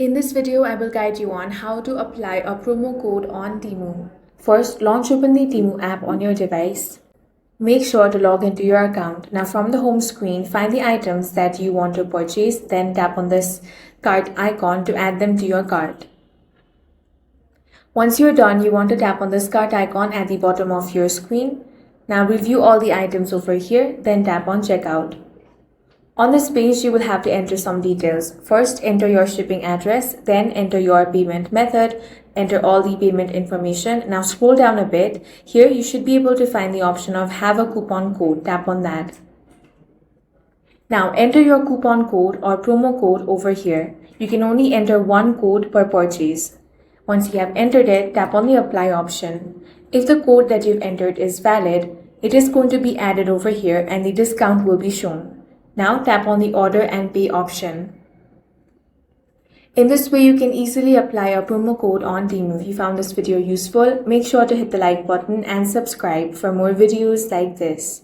In this video, I will guide you on how to apply a promo code on Temu. First, launch open the Temu app on your device. Make sure to log into your account. Now from the home screen, find the items that you want to purchase, then tap on this cart icon to add them to your cart. Once you're done, you want to tap on this cart icon at the bottom of your screen. Now review all the items over here, then tap on checkout. On this page, you will have to enter some details. First, enter your shipping address, then enter your payment method, enter all the payment information. Now scroll down a bit. Here, you should be able to find the option of have a coupon code. Tap on that. Now enter your coupon code or promo code over here. You can only enter one code per purchase. Once you have entered it, tap on the apply option. If the code that you've entered is valid, it is going to be added over here and the discount will be shown. Now tap on the order and pay option. In this way, you can easily apply a promo code on Temu. If you found this video useful, make sure to hit the like button and subscribe for more videos like this.